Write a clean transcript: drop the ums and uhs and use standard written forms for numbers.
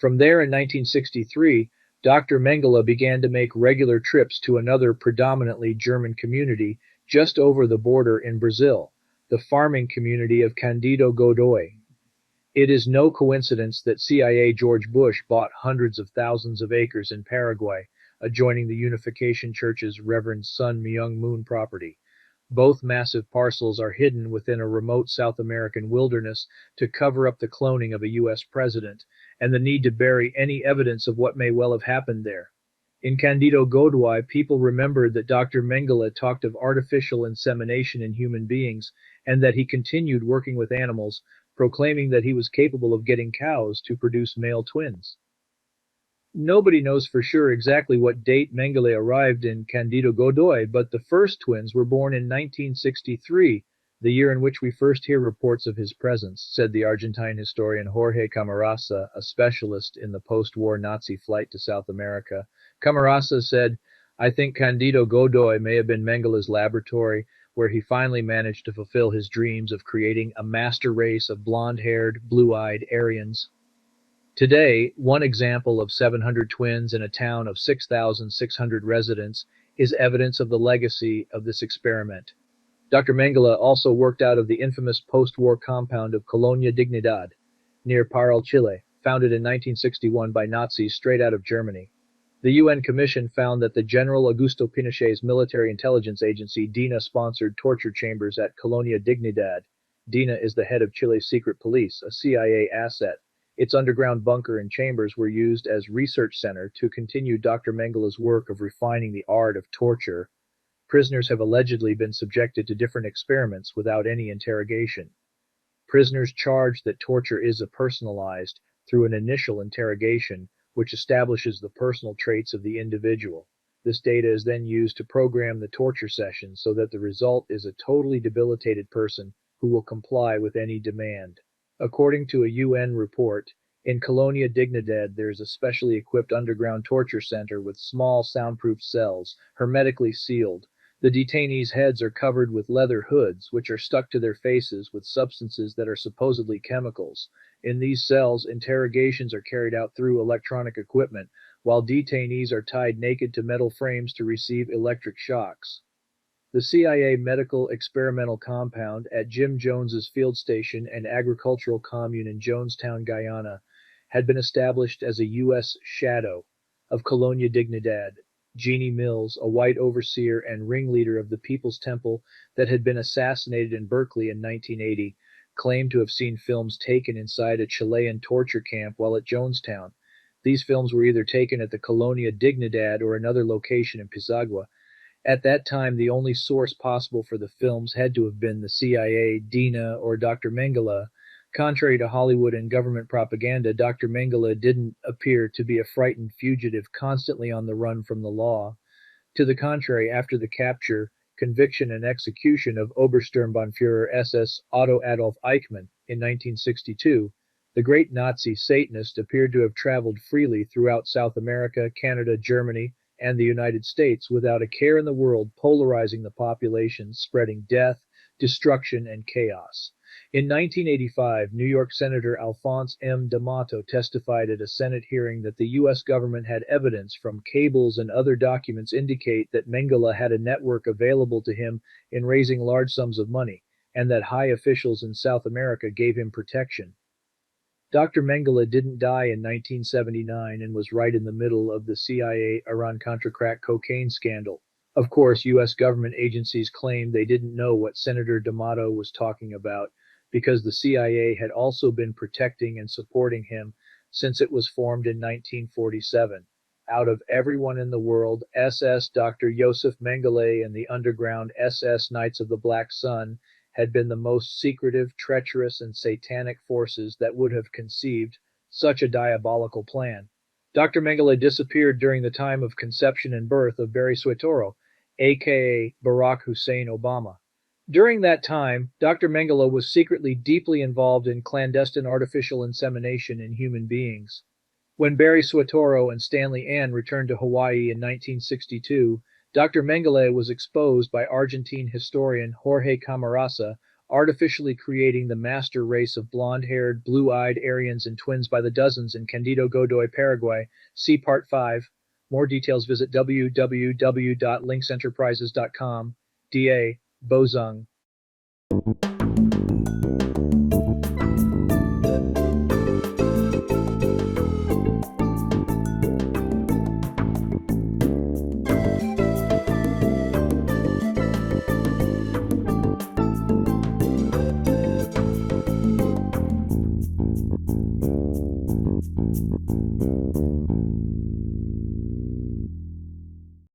From there in 1963, Dr. Mengele began to make regular trips to another predominantly German community just over the border in Brazil, the farming community of Candido Godoy. It is no coincidence that CIA George Bush bought hundreds of thousands of acres in Paraguay, adjoining the Unification Church's Reverend Sun Myung Moon property. Both massive parcels are hidden within a remote South American wilderness to cover up the cloning of a U.S. president and the need to bury any evidence of what may well have happened there. In Candido Godoy, people remembered that Dr. Mengele talked of artificial insemination in human beings and that he continued working with animals, proclaiming that he was capable of getting cows to produce male twins. Nobody knows for sure exactly what date Mengele arrived in Candido Godoy, but the first twins were born in 1963, the year in which we first hear reports of his presence, said the Argentine historian Jorge Camarasa, a specialist in the post-war Nazi flight to South America. Camarasa said, "I think Candido Godoy may have been Mengele's laboratory, where he finally managed to fulfill his dreams of creating a master race of blonde-haired, blue-eyed Aryans." Today, one example of 700 twins in a town of 6,600 residents is evidence of the legacy of this experiment. Dr. Mengele also worked out of the infamous post-war compound of Colonia Dignidad, near Parral, Chile, founded in 1961 by Nazis straight out of Germany. The UN Commission found that the General Augusto Pinochet's military intelligence agency, DINA, sponsored torture chambers at Colonia Dignidad. DINA is the head of Chile's secret police, a CIA asset. Its underground bunker and chambers were used as research center to continue Dr. Mengele's work of refining the art of torture. Prisoners have allegedly been subjected to different experiments without any interrogation. Prisoners charge that torture is personalized through an initial interrogation, which establishes the personal traits of the individual. This data is then used to program the torture session so that the result is a totally debilitated person who will comply with any demand. According to a UN report, in Colonia Dignidad there is a specially equipped underground torture center with small soundproof cells, hermetically sealed. The detainees' heads are covered with leather hoods, which are stuck to their faces with substances that are supposedly chemicals. In these cells, interrogations are carried out through electronic equipment, while detainees are tied naked to metal frames to receive electric shocks. The CIA Medical Experimental Compound at Jim Jones's Field Station and Agricultural Commune in Jonestown, Guyana, had been established as a U.S. shadow of Colonia Dignidad. Jeannie Mills, a white overseer and ringleader of the People's Temple that had been assassinated in Berkeley in 1980, claimed to have seen films taken inside a Chilean torture camp while at Jonestown. These films were either taken at the Colonia Dignidad or another location in Pisagua. At that time, the only source possible for the films had to have been the CIA, DINA, or Dr. Mengele. Contrary to Hollywood and government propaganda, Dr. Mengele didn't appear to be a frightened fugitive constantly on the run from the law. To the contrary, after the capture, conviction, and execution of Obersturmbannführer SS Otto Adolf Eichmann in 1962, the great Nazi Satanist appeared to have traveled freely throughout South America, Canada, Germany, and the United States without a care in the world, polarizing the population, spreading death, destruction, and chaos. In 1985, New York Senator Alphonse M. D'Amato testified at a Senate hearing that the U.S. government had evidence from cables and other documents indicate that Mengele had a network available to him in raising large sums of money, and that high officials in South America gave him protection. Dr. Mengele didn't die in 1979 and was right in the middle of the CIA Iran-Contra crack cocaine scandal. Of course, U.S. government agencies claimed they didn't know what Senator D'Amato was talking about because the CIA had also been protecting and supporting him since it was formed in 1947. Out of everyone in the world, SS Dr. Josef Mengele and the underground SS Knights of the Black Sun had been the most secretive, treacherous, and satanic forces that would have conceived such a diabolical plan. Dr. Mengele disappeared during the time of conception and birth of Barry Soetoro, aka Barrack Hussein Obama. During that time, Dr. Mengele was secretly deeply involved in clandestine artificial insemination in human beings. When Barry Soetoro and Stanley Ann returned to Hawaii in 1962, Dr. Mengele was exposed by Argentine historian Jorge Camarasa artificially creating the master race of blonde-haired, blue-eyed Aryans and twins by the dozens in Candido Godoy, Paraguay. See Part 5. More details visit www.linksenterprises.com. DA Bozung.